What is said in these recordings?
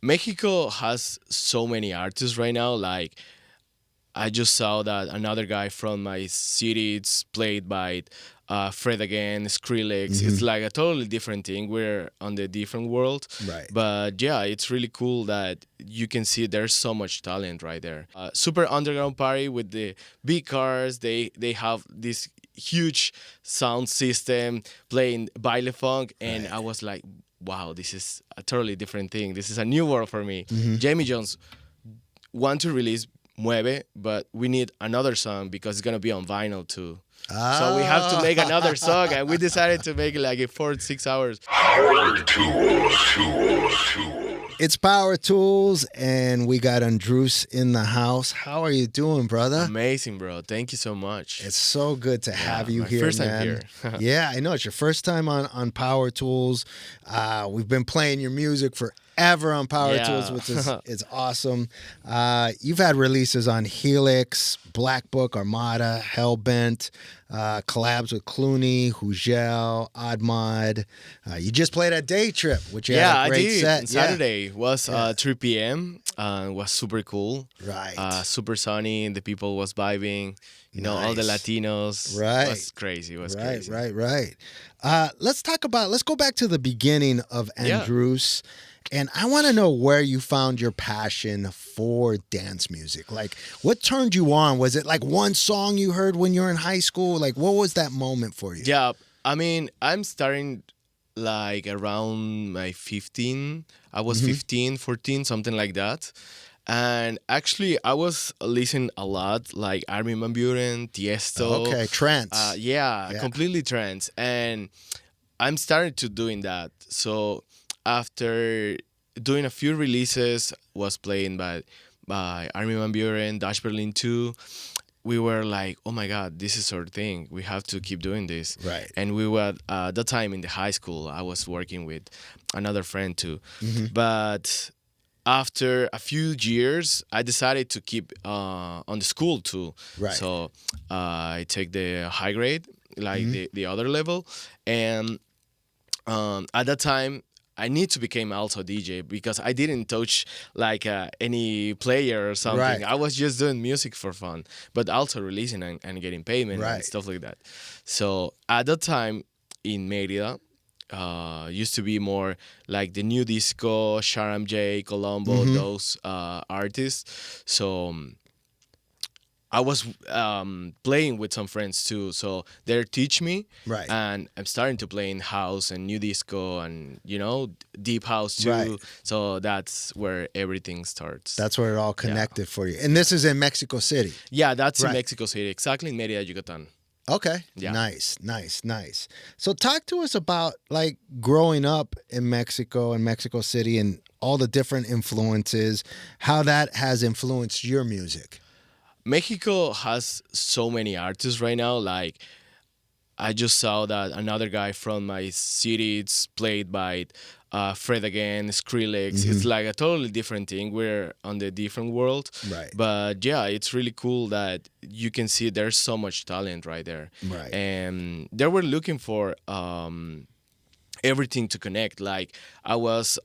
Mexico has so many artists right now. Like I just saw that another guy from my city, it's played by Fred again, Skrillex. It's like a totally different thing. We're on the different world. Right. But yeah, it's really cool that you can see there's so much talent right there. Super underground party with the big cars. They have this huge sound system playing baile funk, and I was like, wow, this is a totally different thing. This is a new world for me. Jamie Jones want to release Mueve, but we need another song because it's gonna be on vinyl too. So we have to make another song, and we decided to make it like in 4 to 6 hours. It's Powertools, and we got Andruss in the house. How are you doing, brother? Amazing, bro. Thank you so much. It's so good to have you my here, first time man. here. Yeah, I know it's your first time on Powertools. We've been playing your music forever on Powertools, which is awesome. You've had releases on Helix, Black Book, Armada, Hellbent, collabs with Cloonee, Hugel, Oddmod. You just played at Day Trip, which you had a great I did. set. Saturday was 3 p.m. Was super cool. Right. Super sunny. The people was vibing. You know, all the Latinos. Right. It was crazy. It was crazy. Right. Let's go back to the beginning of Andruss. And I want to know where you found your passion for dance music. Like, what turned you on? Was it like one song you heard when you were in high school? Like, what was that moment for you? Yeah, I mean, I'm starting like around my 15. I was 15, 14, something like that. And actually, I was listening a lot, like Armin van Buuren, Tiesto. Okay, trance. Completely trance. And I'm starting to doing that. So after doing a few releases, was playing by Armin van Buuren, Dash Berlin 2, we were like, oh my God, this is our thing. We have to keep doing this. Right. And we were, at that time in the high school, I was working with another friend too. But after a few years, I decided to keep on the school too. Right. So I take the high grade, like the other level. And at that time, I need to become also DJ because I didn't touch like any player or something. Right. I was just doing music for fun, but also releasing and getting payment and stuff like that. So at that time in Merida, used to be more like the new disco, Sharam J, Colombo, those artists. So I was playing with some friends too, so they teach me, Right. and I'm starting to play in house and new disco and deep house too. Right. So that's where everything starts. That's where it all connected for you. And this is in Mexico City. Yeah, that's in Mexico City, exactly in Mérida, Yucatan. Okay. Yeah. Nice. So talk to us about like growing up in Mexico and Mexico City and all the different influences, how that has influenced your music. Mexico has so many artists right now. Like I just saw that another guy from my city, it's played by Fred again, Skrillex. It's like a totally different thing. We're on the different world. Right. But yeah, it's really cool that you can see there's so much talent right there. Right. And they were looking for everything to connect. Like I was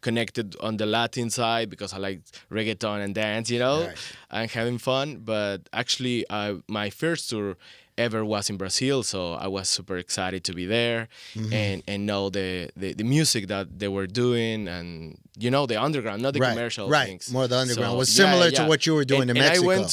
connected on the Latin side because I like reggaeton and dance, and having fun. But actually, my first tour ever was in Brazil, so I was super excited to be there and know the music that they were doing and the underground, not the commercial things. More the underground. So, was similar to what you were doing in Mexico. And I went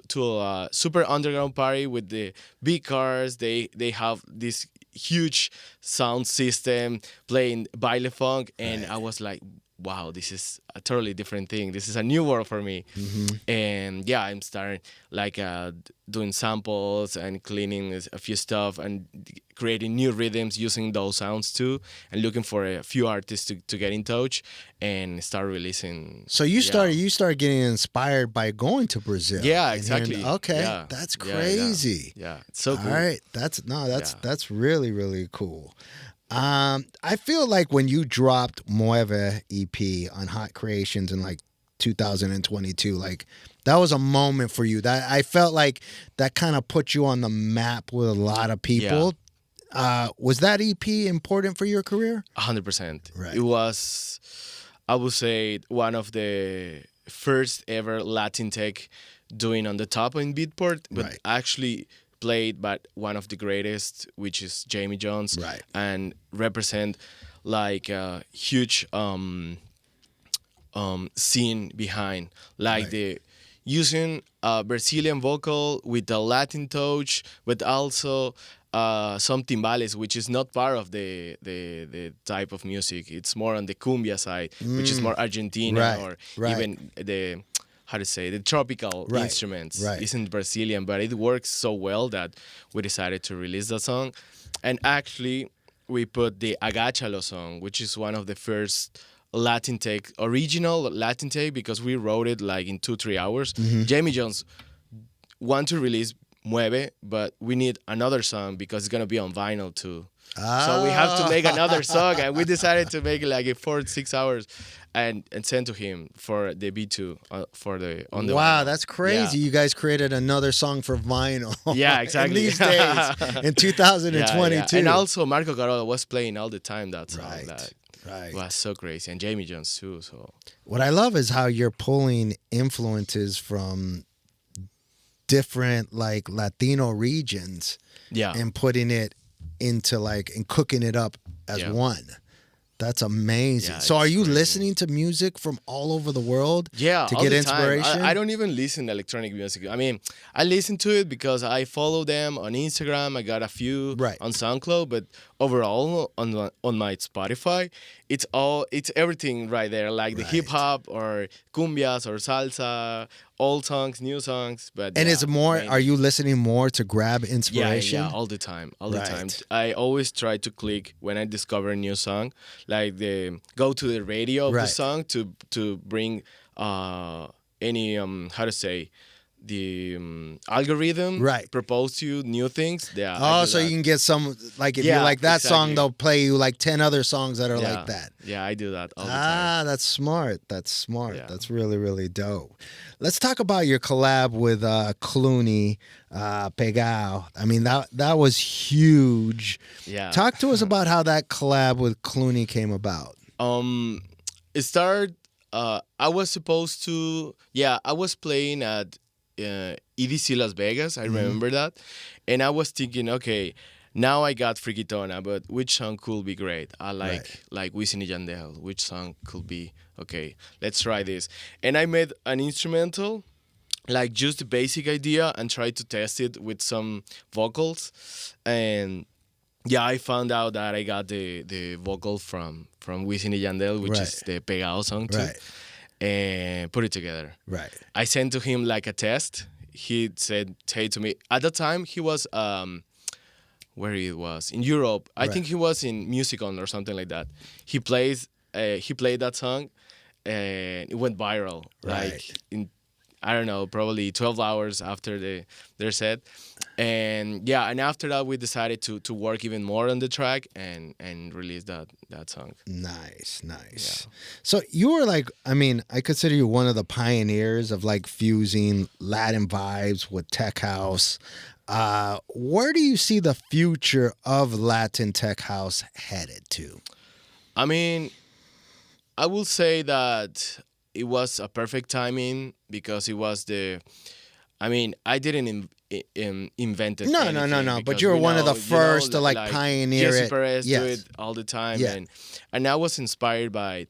to a super underground party with the big cars. They have this huge sound system playing baile funk, and I was like, wow, this is a totally different thing. This is a new world for me. And yeah, I'm starting like doing samples and cleaning a few stuff and creating new rhythms using those sounds too, and looking for a few artists to get in touch and start releasing. So you started getting inspired by going to Brazil. Yeah, exactly. That's crazy. Yeah, it's so cool. All right, that's really, really cool. I feel like when you dropped Mueve EP on Hot Creations in like 2022, like that was a moment for you. That I felt like that kind of put you on the map with a lot of people. Was that EP important for your career? 100%. Right. It was. I would say one of the first ever Latin tech doing on the top in Beatport, but Right. actually played by one of the greatest, which is Jamie Jones, Right. and represent like a huge scene behind, like Right. the using a Brazilian vocal with a Latin touch, but also some timbales, which is not part of the type of music. It's more on the cumbia side, which is more Argentina Right. or Right. even the how to say the tropical Right. instruments. Right. Isn't Brazilian, but it works so well that we decided to release the song, and actually we put the Agachalo song, which is one of the first Latin take, original Latin take, because we wrote it like in 2-3 hours. Jamie Jones want to release Mueve, but we need another song because it's gonna be on vinyl too. So we have to make another song, and we decided to make it like in 4-6 hours, and send to him for the B2 for the on the Wow, vinyl. that's crazy. You guys created another song for vinyl. Yeah, exactly. In these days, in 2022. And also Marco Carola was playing all the time that song. Right. That Right. was so crazy, and Jamie Jones too. So What I love is how you're pulling influences from different like Latino regions yeah, and putting it into like and cooking it up as Yeah. one. That's amazing. Yeah, So are it's you crazy. listening to music from all over the world yeah, to all get the time. inspiration? I don't even listen to electronic music. I mean, I listen to it because I follow them on Instagram. I got a few Right. on SoundCloud, but overall on my Spotify, it's everything right there, like the Right. hip hop or cumbias or salsa, old songs, new songs. But And yeah, it's more, mainly. are you listening more to grab Yeah, inspiration? yeah, all the time, all the time. Right. I always try to click when I discover a new song, like go to the radio of the Right. song to bring any how to say the algorithm Right. propose to you new things. Yeah. I Oh, do so that. you can get some, like if you Yeah, like that song, exactly. they'll play you like 10 other songs that are Yeah. like that. Yeah, I do that all the time. Ah, that's smart. That's smart. Yeah. That's really, really dope. Let's talk about your collab with Cloonee, Pegao. I mean, that was huge. Yeah. Talk to us about how that collab with Cloonee came about. It started. I was supposed to. Yeah, I was playing at EDC Las Vegas. I remember that, and I was thinking, okay, now I got Frikitona, but which song could be great? I like Wisin y Yandel. Which song could be okay? Let's try this. And I made an instrumental, like just the basic idea, and tried to test it with some vocals, and yeah, I found out that I got the vocal from Wisin y Yandel, which is the Pegao song too, Right. and put it together. Right. I sent to him like a test. He said, "Hey," to me. At the time, he was where he was in Europe. I Right. think he was in Musicon or something like that. He played that song, and it went viral. Right. Like in I don't know, probably 12 hours after their set. And yeah, and after that we decided to work even more on the track and release that song. Nice, nice. So you were like, I mean, I consider you one of the pioneers of like fusing Latin vibes with tech house. Where do you see the future of Latin tech house headed to? I mean, I will say that it was a perfect timing because it was I mean, I didn't invent it. No. anything But because you were we one of the know- first to like pioneer Jesse it. Perez Yes. do it all the time, Yeah. and I was inspired by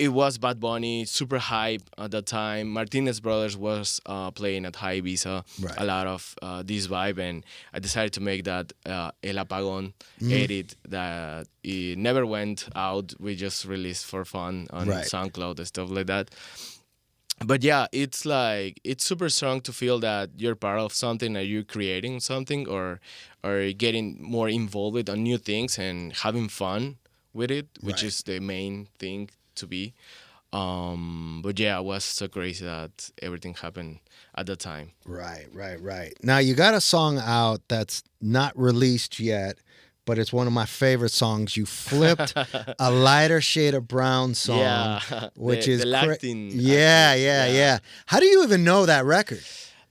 it was Bad Bunny, super hype at that time. Martinez Brothers was playing at High Ibiza, Right. a lot of this vibe, and I decided to make that El Apagón Mm-hmm. edit that it never went out. We just released for fun on Right. SoundCloud and stuff like that. But yeah, it's like it's super strong to feel that you're part of something, or you're creating something, or getting more involved on new things and having fun with it, which Right. is the main thing to be. But yeah, it was so crazy that everything happened at the time. Right. Now you got a song out that's not released yet, but it's one of my favorite songs. You flipped a lighter shade of brown song, Yeah, which the is Latin. yeah. How do you even know that record?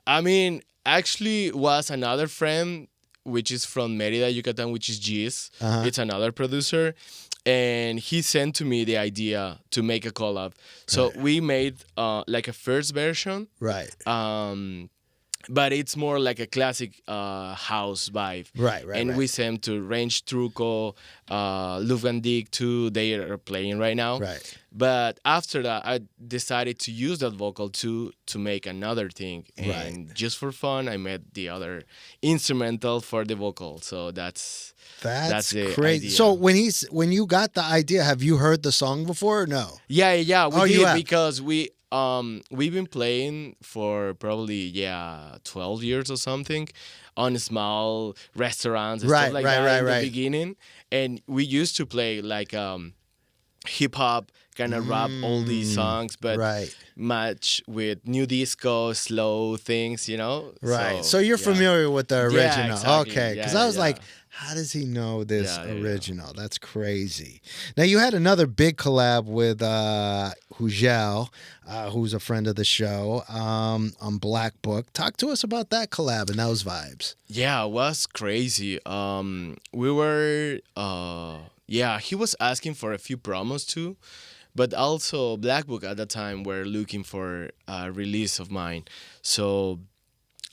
I mean, actually, was another friend, which is from Mérida, Yucatan, which is Gis. Uh-huh. It's another producer. and he sent to me the idea to make a collab. So we made like a first version, Right. but it's more like a classic house vibe. Right. And we sent to Range Truco, Lufgandig too. They are playing right now. Right. But after that, I decided to use that vocal to make another thing. And just for fun, I made the other instrumental for the vocal. So that's the crazy. idea. So when you got the idea, have you heard the song before or no? Yeah, we you did have? because we've been playing for probably 12 years or something on small restaurants and stuff like that in the beginning, and we used to play like hip hop kind of rap all these songs, but match with new disco slow things, Right. So you're familiar with the original. Yeah, exactly. Okay. Because I was like, how does he know this original? That's crazy. Now, you had another big collab with Hugel, who's a friend of the show, on Black Book. Talk to us about that collab and those vibes. Yeah, it was crazy. We were, he was asking for a few promos too, but also Black Book at the time were looking for a release of mine. So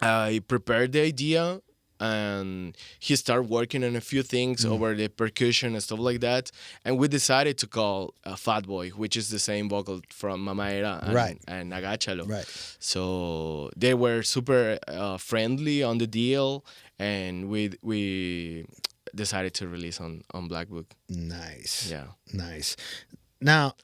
I prepared the idea, and he started working on a few things over the percussion and stuff like that. And we decided to call Fatboi, which is the same vocal from Mama Era and Agáchalo. Right. So they were super friendly on the deal, and we decided to release on Black Book. Nice. Yeah. Nice. Now,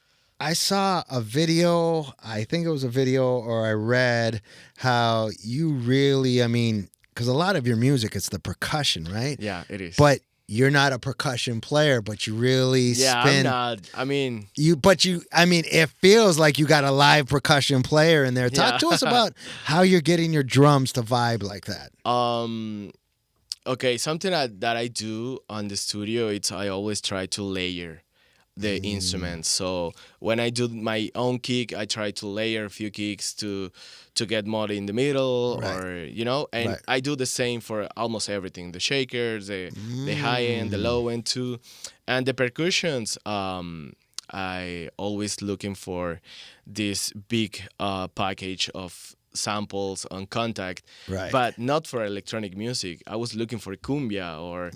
I saw a video, I think it was a video, or I read how you really, because a lot of your music, it's the percussion, right? Yeah, it is. But you're not a percussion player, but you really spin. I'm not. It feels like you got a live percussion player in there. Talk to us about how you're getting your drums to vibe like that. Okay, something that I do on the studio, I always try to layer the instruments. So when I do my own kick, I try to layer a few kicks to get more in the middle, or and I do the same for almost everything: the shakers, the high end, the low end too, and the percussions. I always looking for this big package of samples on Contact, but not for electronic music. I was looking for cumbia or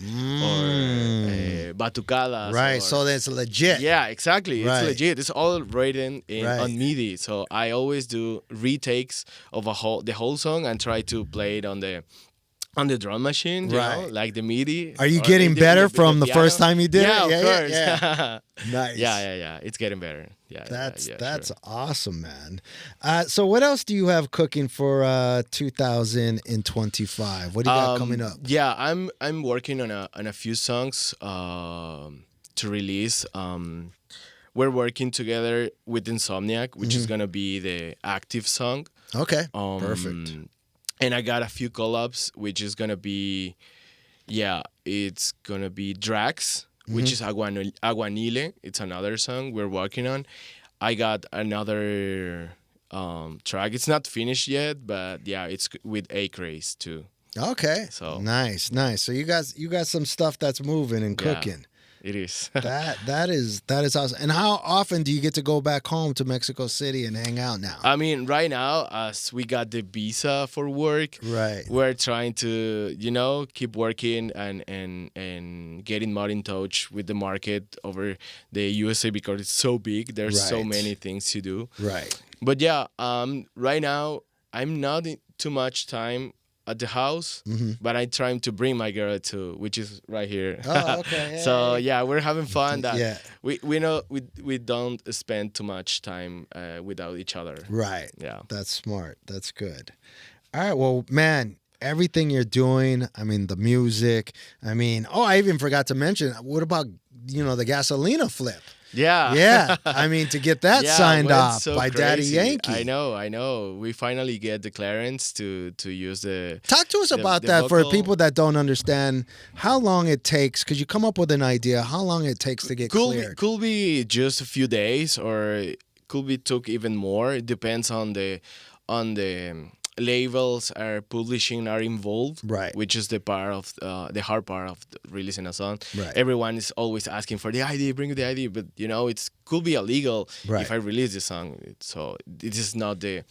batucadas. Right, so that's legit. Yeah, exactly. It's legit. It's all written on MIDI. So I always do retakes of the whole song and try to play it on the drum machine, you know, like the MIDI. Are you getting better from the first time you did it? Yeah, of course. Yeah. Nice. Yeah. It's getting better. Yeah, that's awesome, man. So what else do you have cooking for 2025? What do you got coming up? Yeah, I'm working on a few songs to release. We're working together with Insomniac, which is gonna be the active song. Okay, perfect. And I got a few collabs, which is gonna be, it's gonna be Drax, which is Aguanile. It's another song we're working on. I got another track. It's not finished yet, but it's with A-Craze too. Okay. So nice. So you got some stuff that's moving and cooking. It is. that is awesome. And how often do you get to go back home to Mexico City and hang out now? I mean, right now, as we got the visa for work, we're trying to, keep working and getting more in touch with the market over the USA because it's so big. There's so many things to do. Right. But right now, I'm not in too much time at the house, but I'm trying to bring my girl too, which is right here. Oh, okay. So we're having fun. We know we don't spend too much time without each other. Right. Yeah. That's smart. That's good. All right. Well, man, everything you're doing. I mean, the music. I even forgot to mention. What about the Gasolina flip? Yeah. I mean, to get that signed off by crazy. Dady Yankee. I know. We finally get the clearance to use the. Talk to us about that vocal. for people that don't understand how long it takes, because you come up with an idea, how long it takes to get cleared. Could be just a few days, or took even more. It depends on the labels are publishing are involved, Right. which is the part of the hard part of releasing a song. Right. Everyone is always asking for the ID, bring the ID, but it could be illegal Right. if I release the song. So this is not the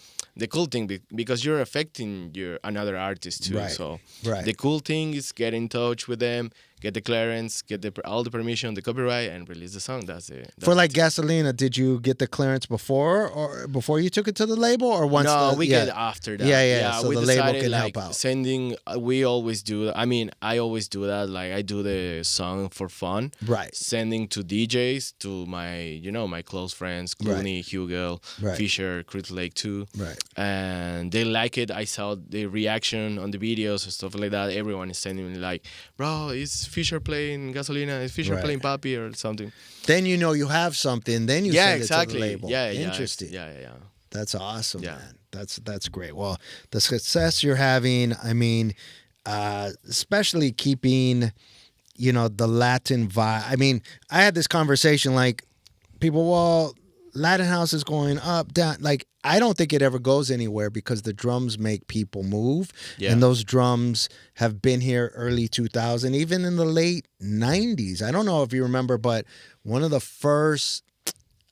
cool thing because you're affecting another artist too. Right. So Right. the cool thing is get in touch with them, get the clearance, get all the permission, the copyright, and release the song. That's it. For like Gasolina, did you get the clearance before you took it to the label, or once? No, we get after that. Yeah. So we the decided, label can like, help out. Sending. We always do. I mean, I always do that. Like, I do the song for fun. Right. Sending to DJs, to my my close friends, Cloonee, Hugel, Right. Fisher, Crystal Lake too. Right. And they like it. I saw the reaction on the videos and stuff like that. Everyone is sending me like, bro, is Fisher playing Gasolina? Is Fisher Right. playing Papi or something? Then you know you have something. Then you send exactly. it to the label. Yeah, Interesting. Yeah. That's awesome, Yeah. man. That's great. Well, the success you're having, I mean, especially keeping, the Latin vibe. I mean, I had this conversation like people, well, Latin house is going up, down. Like, I don't think it ever goes anywhere because the drums make people move. Yeah. And those drums have been here early 2000, even in the late 90s. I don't know if you remember, but one of the first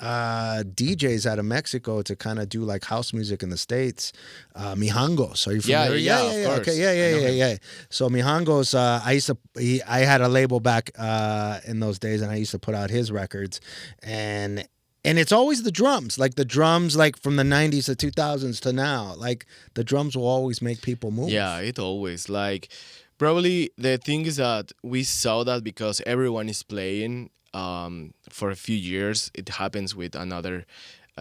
DJs out of Mexico to kind of do like house music in the States, Mijangos. Are you familiar? Yeah, of course. Okay, yeah. So Mijangos, I had a label back in those days, and I used to put out his records, and it's always the drums, like from the 90s to 2000s to now, like the drums will always make people move. Yeah, it always, like, probably the thing is that we saw that because everyone is playing for a few years. It happens with another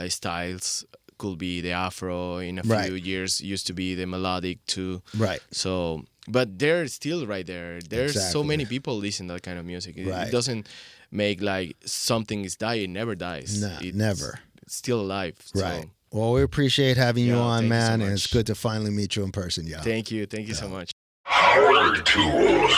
styles. Could be the Afro in a few years, used to be the melodic too. Right. So, but they're still right there. There's so Exactly. many people listen to that kind of music. Right. It doesn't make like something is dying, it never dies. No, never. It's still alive. Right. So, Well, we appreciate having you on, thank you so man, and much. it's good to finally meet you in person, yo. thank you so much. Powertools.